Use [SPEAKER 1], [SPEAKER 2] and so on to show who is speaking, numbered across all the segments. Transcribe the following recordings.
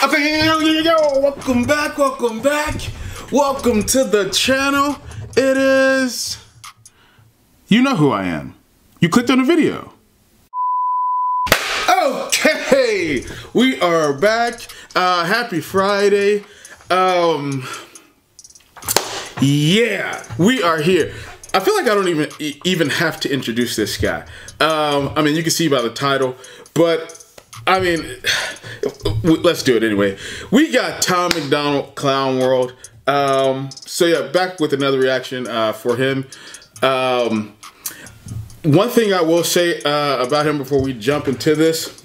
[SPEAKER 1] Okay, yo, welcome back, welcome to the channel. It is, you know who I am. You clicked on the video. Okay, we are back. Happy Friday. Yeah, we are here. I feel like I don't even have to introduce this guy. I mean, you can see by the title, but I mean, let's do it anyway. We got Tom Macdonald-Clown World. So yeah, back with another reaction for him. One thing I will say about him before we jump into this,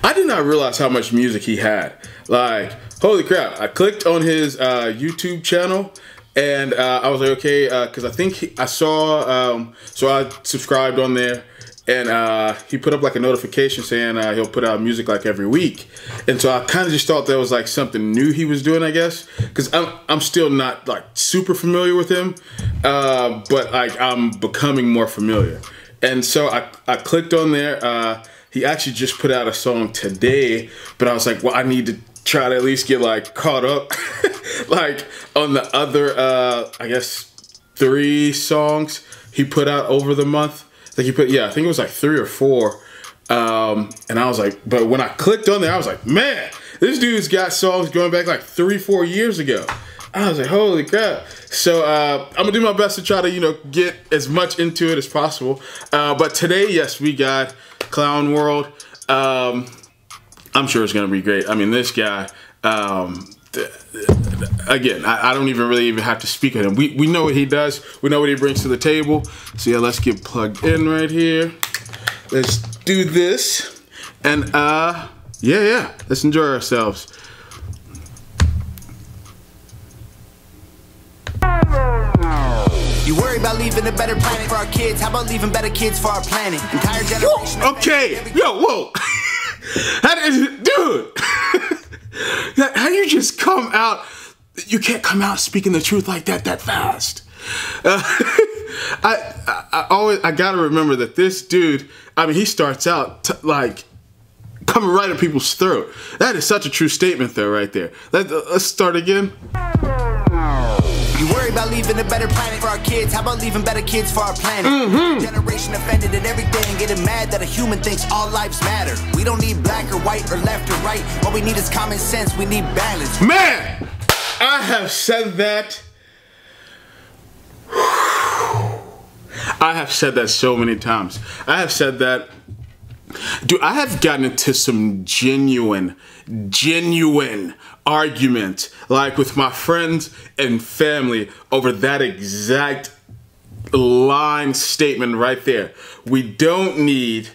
[SPEAKER 1] I did not realize how much music he had. Like, holy crap. I clicked on his YouTube channel and I was like, okay, because I think I saw, so I subscribed on there. And he put up like a notification saying he'll put out music like every week. And so I kind of just thought that was like something new he was doing, I guess. Because I'm still not like super familiar with him. But like I'm becoming more familiar. And so I clicked on there. He actually just put out a song today. But I was like, well, I need to try to at least get like caught up. Like on the other, I guess, 3 songs he put out over the month. Like he put, yeah, I think it was like 3 or 4. And I was like, but when I clicked on there, I was like, man, this dude's got songs going back like 3-4 years ago. I was like, holy crap. So I'm gonna do my best to try to, you know, get as much into it as possible. But today, yes, we got Clown World. I'm sure it's gonna be great. I mean, this guy, again, I don't really have to speak of him. We know what he does. We know what he brings to the table. So yeah, let's get plugged in right here. Let's do this. And yeah, let's enjoy ourselves.
[SPEAKER 2] You worry about leaving a better planet for our kids. How about leaving better kids for our planet? Entire generation.
[SPEAKER 1] Okay, yo, whoa. Dude. How you just come out? You can't come out speaking the truth like that fast. I gotta remember that this dude, I mean, he starts out like coming right at people's throat. That is such a true statement though, right there. Let's start again.
[SPEAKER 2] You worry about leaving a better planet for our kids. How about leaving better kids for our planet? Generation offended at everything, getting mad that a human thinks all lives matter. We don't need black or white or left or right. What we need is common sense. We need balance.
[SPEAKER 1] Man, I have said that. I have said that so many times. I have said that. Dude, I have gotten into some genuine argument, like with my friends and family, over that exact line statement right there. We don't need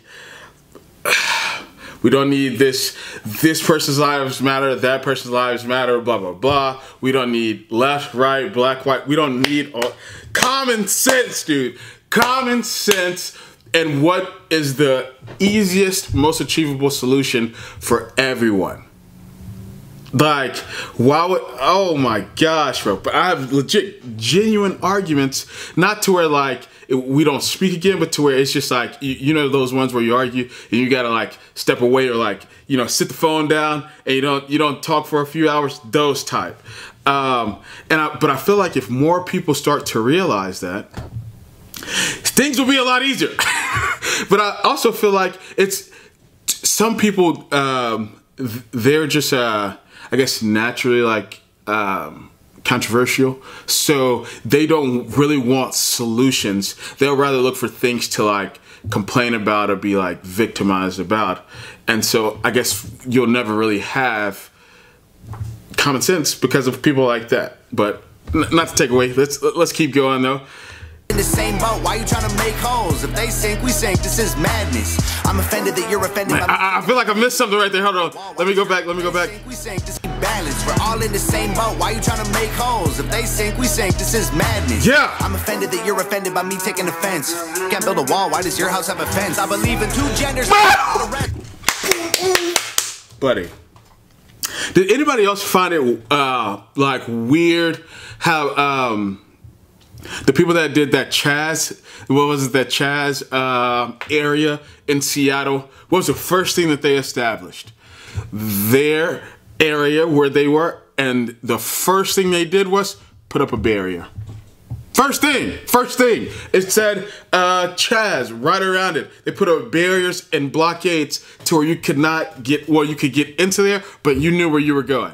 [SPEAKER 1] this person's lives matter, that person's lives matter, blah, blah, blah. We don't need left, right, black, white. We don't need all common sense, dude. Common sense. And what is the easiest, most achievable solution for everyone? Like, why would, oh my gosh, bro. But I have legit, genuine arguments, not to where like, we don't speak again, but to where it's just like, you know those ones where you argue and you gotta like step away or like, you know, sit the phone down and you don't talk for a few hours, those type. But I feel like if more people start to realize that, things will be a lot easier. But I also feel like it's, some people, they're just, I guess naturally like controversial, so they don't really want solutions. They'll rather look for things to like complain about or be like victimized about. And so I guess you'll never really have common sense because of people like that. But not to take away, let's keep going though.
[SPEAKER 2] In the same boat, why you trying to make holes? If they sink, we sink. This is madness. I'm offended that you're offended.
[SPEAKER 1] Man, I feel like I missed something right there. Hold on. Let me go back.
[SPEAKER 2] We sink. This is balance. We're all in the same boat. Why you trying to make holes? If they sink, we sink. This is madness. Yeah. I'm offended that you're offended by me taking offense. Can't build a wall. Why does your house have a fence? I believe in 2 genders.
[SPEAKER 1] Buddy, did anybody else find it like weird how the people that did that Chaz, what was it, that Chaz area in Seattle, what was the first thing that they established? There area where they were, and the first thing they did was put up a barrier. First thing, it said Chaz right around it. They put up barriers and blockades to where you could not get, well, you could get into there, but you knew where you were going.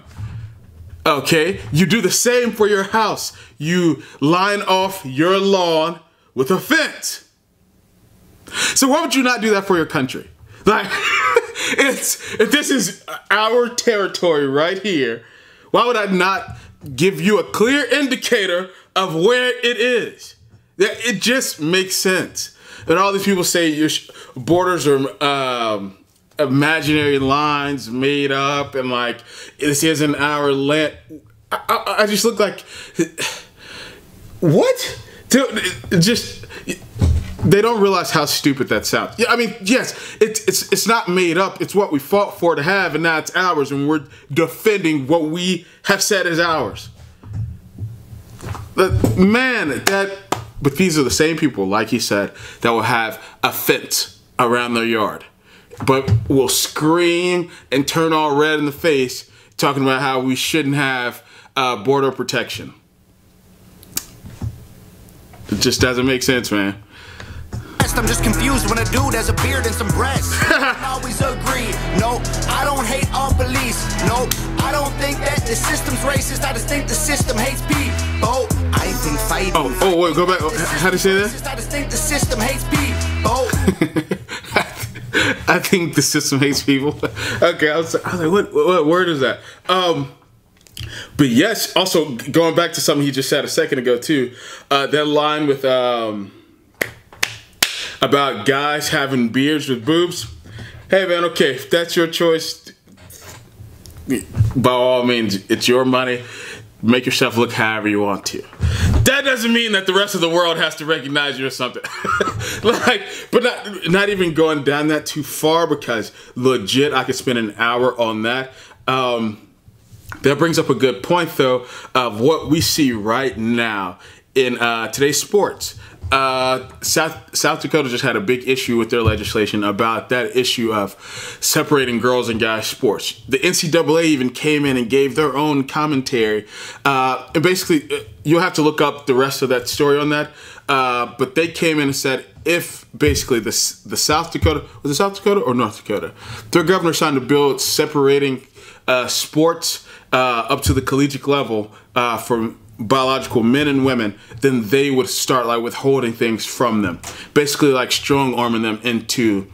[SPEAKER 1] Okay, you do the same for your house. You line off your lawn with a fence. So why would you not do that for your country? Like, if this is our territory right here, why would I not give you a clear indicator of where it is? It just makes sense. And all these people say your borders are imaginary lines made up, and like this isn't our land. I just look like, what? Just, they don't realize how stupid that sounds. Yeah, I mean, yes, it's not made up. It's what we fought for to have, and now it's ours, and we're defending what we have said is ours. But man, but these are the same people, like he said, that will have a fence around their yard, but will scream and turn all red in the face talking about how we shouldn't have border protection. It just doesn't make sense, man.
[SPEAKER 2] I'm just confused when a dude has a beard and some breasts. I always agree. No, I don't hate all police. No, I don't think that the system's racist. I just think the system hates people. I think fighting.
[SPEAKER 1] Oh, wait, go back. How do you say that?
[SPEAKER 2] I just think the system hates people.
[SPEAKER 1] I think the system hates people. Okay, I was like, what word is that? But yes, also going back to something he just said a second ago too. That line with about guys having beards with boobs. Hey man, okay, if that's your choice, by all means, it's your money. Make yourself look however you want to. That doesn't mean that the rest of the world has to recognize you or something. Like, but not even going down that too far, because legit, I could spend an hour on that. That brings up a good point though, of what we see right now in today's sports. South Dakota just had a big issue with their legislation about that issue of separating girls and guys sports. The NCAA even came in and gave their own commentary, and basically you'll have to look up the rest of that story on that, but they came in and said if basically the South Dakota, was it South Dakota or North Dakota, their governor signed a bill separating sports up to the collegiate level from biological men and women, then they would start like withholding things from them, basically like strong arming them into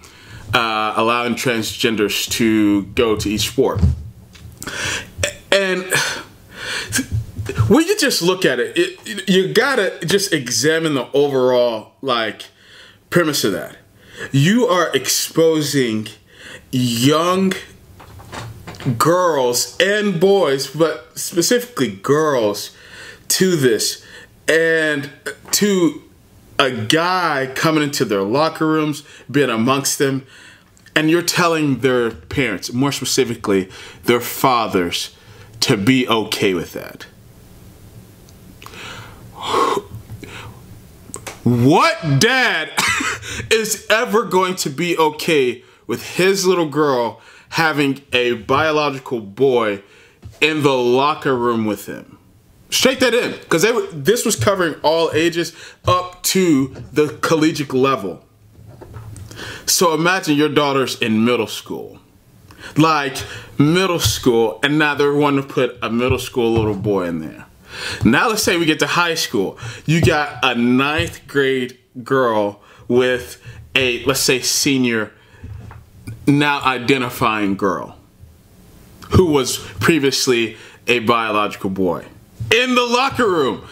[SPEAKER 1] allowing transgenders to go to each sport. And when you just look at it, you gotta just examine the overall like premise of that. You are exposing young girls and boys, but specifically girls, to this, and to a guy coming into their locker rooms, being amongst them, and you're telling their parents, more specifically their fathers, to be okay with that. What dad is ever going to be okay with his little girl having a biological boy in the locker room with him? Straight that in, because this was covering all ages up to the collegiate level. So imagine your daughter's in middle school. Like middle school, and now they're wanting to put a middle school little boy in there. Now let's say we get to high school. You got a 9th grade girl with a, let's say, senior, now identifying girl, who was previously a biological boy. In the locker room.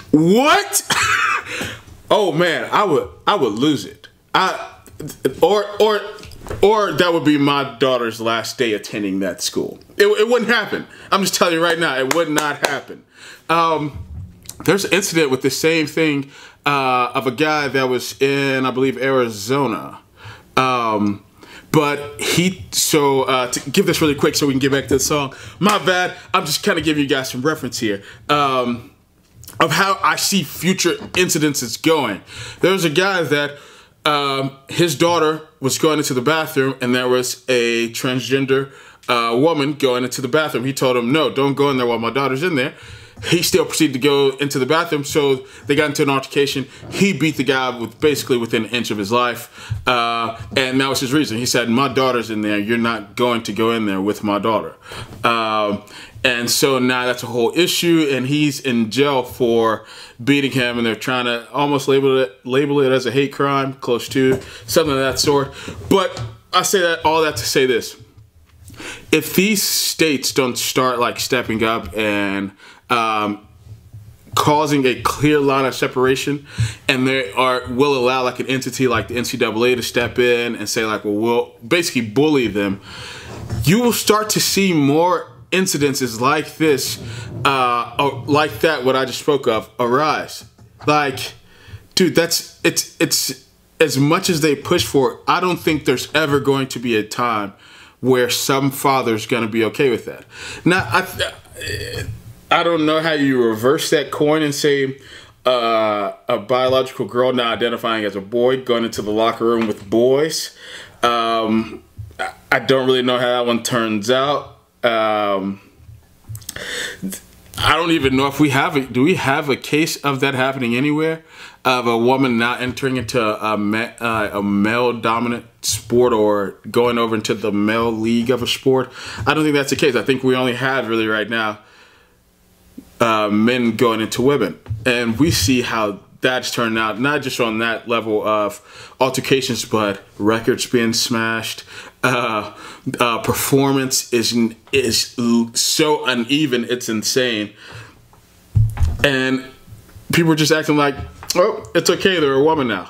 [SPEAKER 1] What? Oh man, I would lose it. Or that would be my daughter's last day attending that school. It wouldn't happen. I'm just telling you right now, it would not happen. There's an incident with the same thing of a guy that was in, I believe, Arizona. But to give this really quick so we can get back to the song. My bad, I'm just kind of giving you guys some reference here of how I see future incidences going. There was a guy that his daughter was going into the bathroom and there was a transgender woman going into the bathroom. He told him, no, don't go in there while my daughter's in there. He still proceeded to go into the bathroom, so they got into an altercation. He beat the guy with basically within an inch of his life, and that was his reason. He said, my daughter's in there. You're not going to go in there with my daughter. And so now that's a whole issue, and he's in jail for beating him, and they're trying to almost label it as a hate crime, close to something of that sort. But I say that all that to say this: if these states don't start like stepping up and causing a clear line of separation, and they will allow like an entity like the NCAA to step in and say like, well, we'll basically bully them, you will start to see more incidences like this, like that what I just spoke of, arise. Like, dude, it's as much as they push for it, I don't think there's ever going to be a time where some father's going to be okay with that. Now, I don't know how you reverse that coin and say a biological girl now identifying as a boy going into the locker room with boys. I don't really know how that one turns out. I don't even know if we have it. Do we have a case of that happening anywhere? Of a woman now entering into a male-dominant sport or going over into the male league of a sport? I don't think that's the case. I think we only have really right now men going into women. And we see how that's turned out, not just on that level of altercations, but records being smashed. Performance is so uneven, it's insane. And people are just acting like, oh, it's okay, they're a woman now.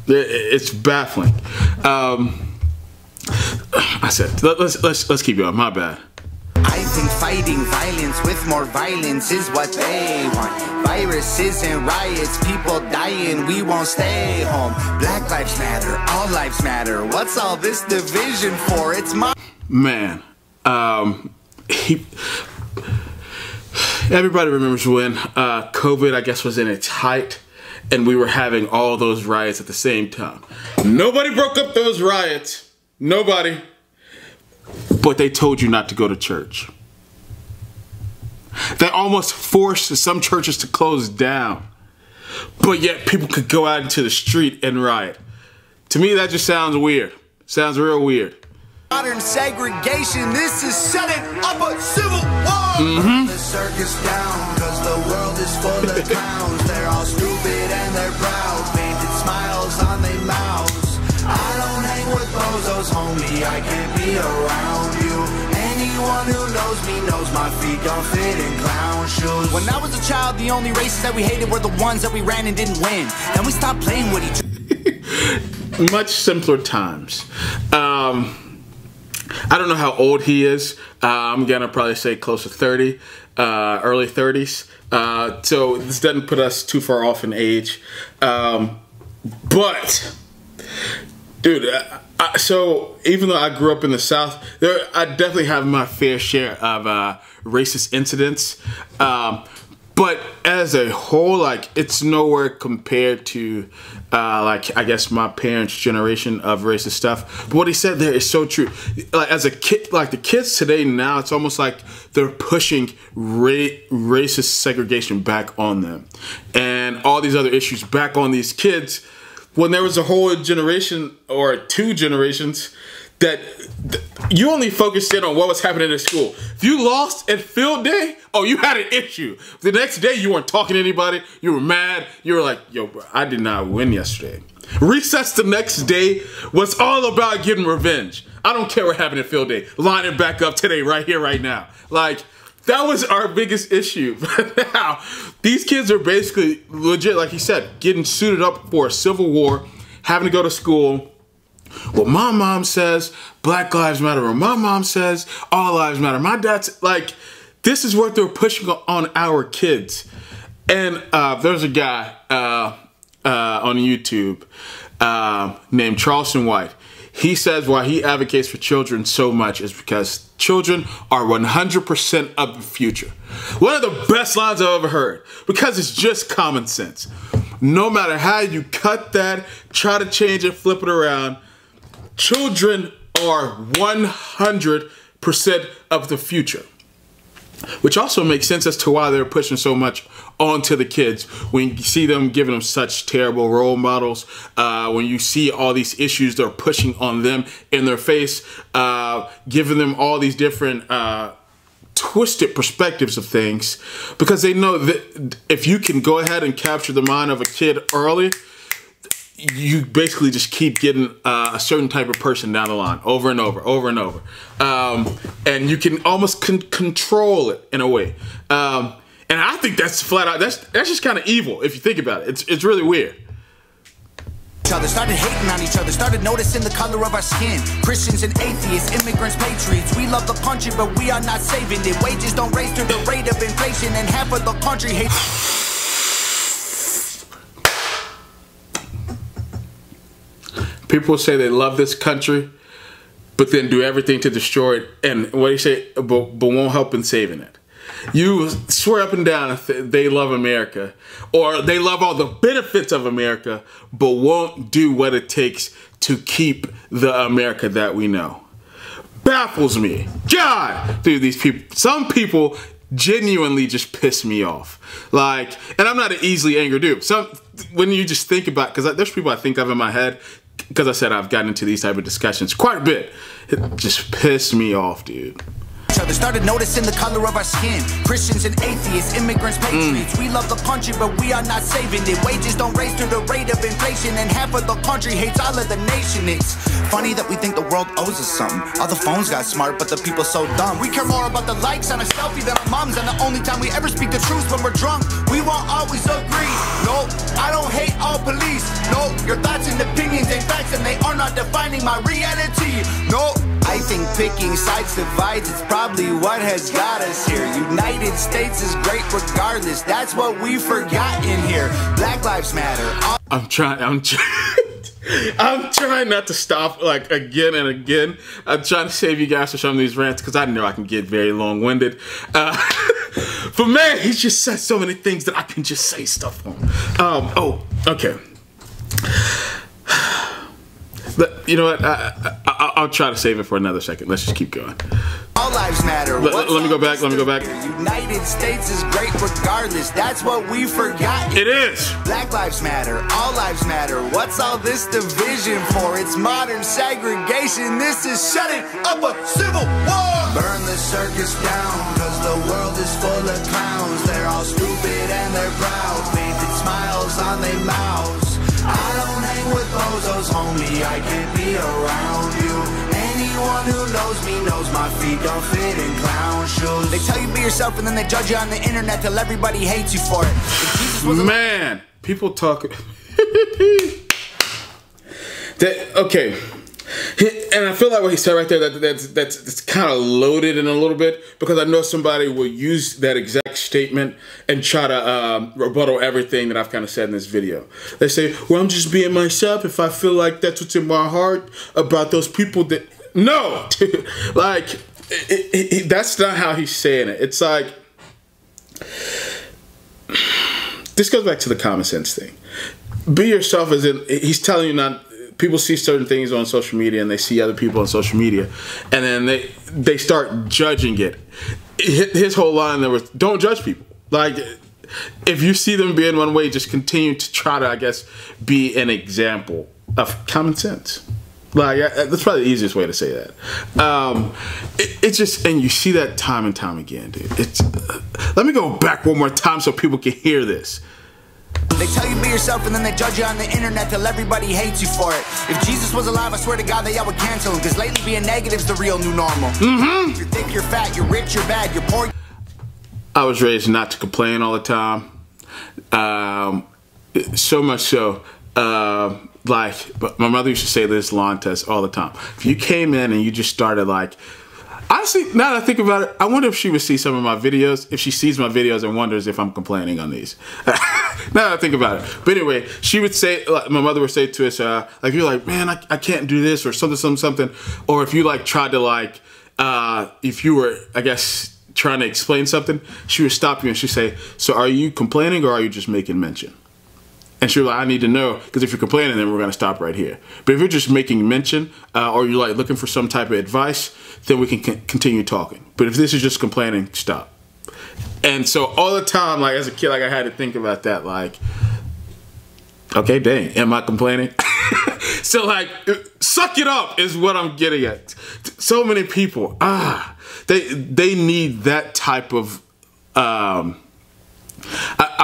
[SPEAKER 1] It's baffling. I said, let's keep going, my bad.
[SPEAKER 2] I think fighting violence with more violence is what they want. Viruses and riots, people dying, we won't stay home. Black lives matter, all lives matter. What's all this division for? It's my...
[SPEAKER 1] Man, everybody remembers when COVID, I guess, was in its height, and we were having all those riots at the same time. Nobody broke up those riots. Nobody. But they told you not to go to church. They almost forced some churches to close down. But yet people could go out into the street and riot. To me, that just sounds weird. Sounds real weird.
[SPEAKER 2] Modern segregation, this is setting up a civil war. The circus down, cause the world is full of clowns. They're all stupid and they're proud, painted smiles on their mouths. I don't hang with bozos, homie, I can't be around you. Anyone who knows me knows my feet don't fit in clown shoes. When I was a child, the only races that we hated were the ones that we ran and didn't win. Then we stopped playing with each other.
[SPEAKER 1] Much simpler times. I don't know how old he is. I'm gonna probably say close to 30, early 30s. So this doesn't put us too far off in age. But, dude, so even though I grew up in the South, I definitely have my fair share of racist incidents. But as a whole, like, it's nowhere compared to, like, I guess my parents' generation of racist stuff. But what he said there is so true. Like, as a kid, like, the kids today now, it's almost like they're pushing racist segregation back on them. And all these other issues back on these kids, when there was a whole generation or 2 generations that you only focused in on what was happening at school. If you lost at field day, oh, you had an issue. The next day, you weren't talking to anybody. You were mad. You were like, yo, bro, I did not win yesterday. Recess the next day was all about getting revenge. I don't care what happened at field day. Line it back up today, right here, right now. Like, that was our biggest issue. But now, these kids are basically legit, like he said, getting suited up for a civil war, having to go to school. Well, my mom says Black Lives Matter, or my mom says all lives matter. My dad's like, this is what they're pushing on our kids. And there's a guy on YouTube named Charleston White. He says why he advocates for children so much is because children are 100% of the future. One of the best lines I've ever heard, because it's just common sense. No matter how you cut that, try to change it, flip it around, children are 100% of the future. Which also makes sense as to why they're pushing so much onto the kids. When you see them giving them such terrible role models, when you see all these issues they're pushing on them in their face, giving them all these different twisted perspectives of things, because they know that if you can go ahead and capture the mind of a kid early, you basically just keep getting a certain type of person down the line over and over, and you can almost control it in a way. And I think that's flat out, that's just kind of evil if you think about it. It's really weird.
[SPEAKER 2] Started hating on each other, started noticing the color of our skin. Christians and atheists, immigrants, patriots. We love the country, but we are not saving it. Wages don't raise to the rate of inflation, and half of the country hates.
[SPEAKER 1] People say they love this country, but then do everything to destroy it. And what do you say? But won't help in saving it. You swear up and down they love America, or they love all the benefits of America, but won't do what it takes to keep the America that we know. Baffles me. God, dude, these people, some people genuinely just piss me off. Like, and I'm not an easily angry dude. When you just think about, because there's people I think of in my head, because I said I've gotten into these type of discussions quite a bit. It just pissed me off, dude.
[SPEAKER 2] Started noticing the color of our skin. Christians and atheists, immigrants, patriots. We love the country, but we are not saving it. Wages don't raise to the rate of inflation, and half of the country hates all of the nation. It's funny that we think the world owes us something. All the phones got smart, but the people so dumb. We care more about the likes on a selfie than our moms, and the only time we ever speak the truth when we're drunk. We won't always agree. No, I don't hate all police. No, your thoughts and opinions ain't facts, and they are not defining my reality. No, I think picking sides divides. It's probably what has got us here. United States is great regardless. That's what we forgot in here. Black Lives Matter.
[SPEAKER 1] I'm trying not to stop, like, again and again. I'm trying to save you guys for some of these rants, because I know I can get very long-winded. But man, he just said so many things that I can just say stuff on. Oh, okay. But you know what? I'll try to save it for another second. Let's just keep going.
[SPEAKER 2] All lives matter.
[SPEAKER 1] Let me go back.
[SPEAKER 2] United States is great regardless. That's what we forgot.
[SPEAKER 1] It is.
[SPEAKER 2] Black lives matter. All lives matter. What's all this division for? It's modern segregation. This is setting up a civil war. Burn the circus down, cause the world is full of clowns. They're all stupid and they're proud. Painted smiles on their mouths. I don't hang with bozos, homie, I can't be around you. Anyone who knows me knows my feet don't fit in clown shoes. They tell you be yourself and then they judge you on the internet till everybody hates you for it.
[SPEAKER 1] Man, people talk... Okay. And I feel like what he said right there, that's kind of loaded in a little bit, because I know somebody will use that exact statement and try to rebuttal everything that I've kind of said in this video. They say, well, I'm just being myself if I feel like that's what's in my heart about those people that... No! Like, that's not how he's saying it. It's like... This goes back to the common sense thing. Be yourself as in... He's telling you not... People see certain things on social media, and they see other people on social media, and then they start judging it. His whole line there was, don't judge people. Like, if you see them being one way, just continue to try to, I guess, be an example of common sense. Like, that's probably the easiest way to say that. It's just, and you see that time and time again, dude. Let me go back one more time so people can hear this.
[SPEAKER 2] They tell you be yourself and then they judge you on the internet till everybody hates you for it. If Jesus was alive, I swear to God that y'all would cancel him, because lately being negative's the real new normal. If you're thick, you're fat, you're rich, you're bad, you're poor.
[SPEAKER 1] I was raised not to complain all the time. So much so, like, my mother used to say this line to us all the time. If you came in and you just started like... Honestly, now that I think about it, I wonder if she would see some of my videos, if she sees my videos and wonders if I'm complaining on these. Now that I think about it. But anyway, she would say, like, my mother would say to us, like, you're like, man, I can't do this, or something. Or if you, like, tried to, like, if you were, I guess, trying to explain something, she would stop you and she'd say, so are you complaining or are you just making mention? And she was like, I need to know, because if you're complaining, then we're going to stop right here. But if you're just making mention or you're like looking for some type of advice, then we can continue talking. But if this is just complaining, stop. And so all the time, like as a kid, like I had to think about that, like, okay, dang, am I complaining? So like, suck it up is what I'm getting at. So many people, they need that type of, I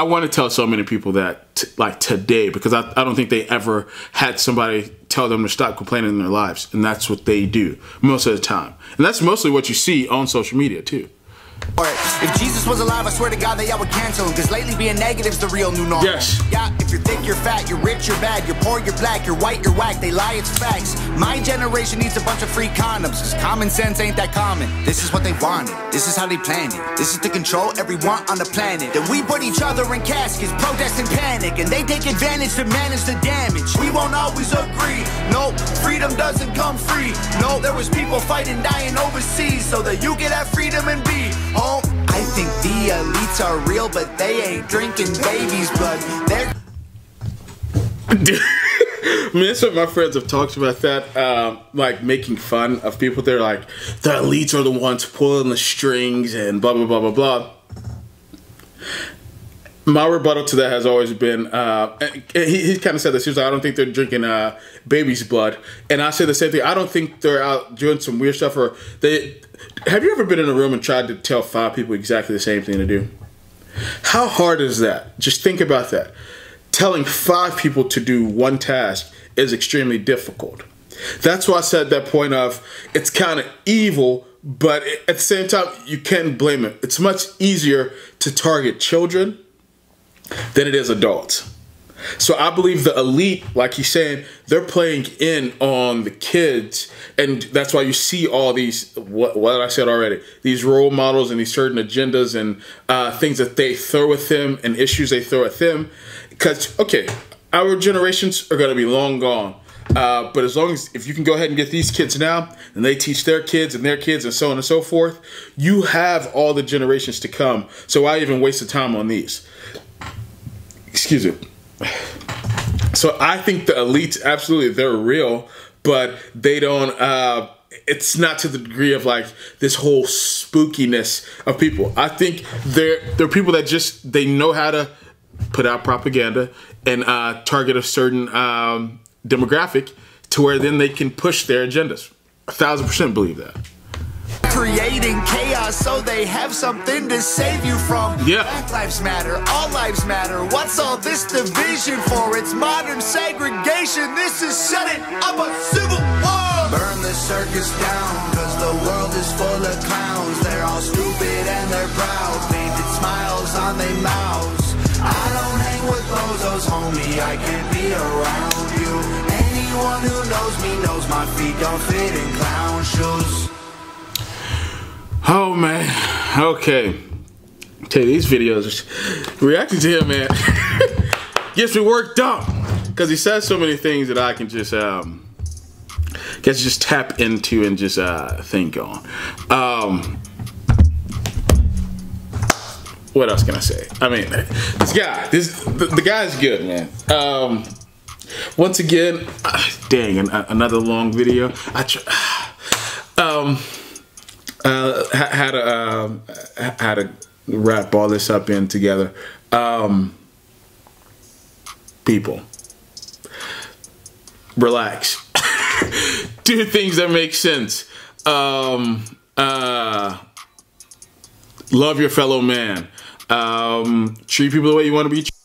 [SPEAKER 1] want to tell so many people that like today, because I don't think they ever had somebody tell them to stop complaining in their lives. And that's what they do most of the time. And that's mostly what you see on social media too.
[SPEAKER 2] If Jesus was alive, I swear to God that y'all would cancel him, cause lately being negative's the real new normal.
[SPEAKER 1] Yes.
[SPEAKER 2] Yeah, if you're thick, you're fat, you're rich, you're bad, you're poor, you're black, you're white, you're whack, they lie, it's facts. My generation needs a bunch of free condoms, cause common sense ain't that common. This is what they wanted, this is how they planned it, this is to control everyone on the planet. Then we put each other in caskets, protest and panic, and they take advantage to manage the damage. We won't always agree, no, freedom doesn't come free. No, there was people fighting, dying overseas, so that you can have freedom and be home. I think the elites are real, but they ain't drinking babies' blood. They're
[SPEAKER 1] I mean, that's what my friends have talked about that, like making fun of people. They're like, the elites are the ones pulling the strings and blah, blah, blah, blah, blah. My rebuttal to that has always been, he kind of said this, he was like, I don't think they're drinking baby's blood. And I say the same thing. I don't think they're out doing some weird stuff. Or have you ever been in a room and tried to tell 5 people exactly the same thing to do? How hard is that? Just think about that. Telling 5 people to do one task is extremely difficult. That's why I said that point of, it's kind of evil, but at the same time, you can't blame it. It's much easier to target children than it is adults. So I believe the elite, like he's saying, they're playing in on the kids, and that's why you see all these, what I said already, these role models and these certain agendas and things that they throw at them and issues they throw at them. Because, okay, our generations are going to be long gone. But as long as, if you can go ahead and get these kids now, and they teach their kids and so on and so forth, you have all the generations to come. So why even waste the time on these? Excuse me. So I think the elites, absolutely, they're real, but they don't, it's not to the degree of like this whole spookiness of people. I think they're people that just, they know how to put out propaganda and target a certain demographic to where then they can push their agendas. 1000% believe that.
[SPEAKER 2] creating chaos so they have something to save you from.
[SPEAKER 1] Yeah.
[SPEAKER 2] Black lives matter, all lives matter. What's all this division for? It's modern segregation. This is setting up a civil war. Burn the circus down, cause the world is full of clowns. They're all stupid and they're proud, painted smiles on their mouths. I don't hang with bozos, homie, I can't be around you. Anyone who knows me knows my feet don't fit in clown shoes.
[SPEAKER 1] Oh man, okay. Tell you, these videos, reacting to him, man, gets me worked up because he says so many things that I can just tap into and just think on. What else can I say? I mean, this guy, the guy's good, man. Once again, dang, another long video. How to wrap all this up in together. People, relax. Do things that make sense. Love your fellow man. Treat people the way you want to be treated.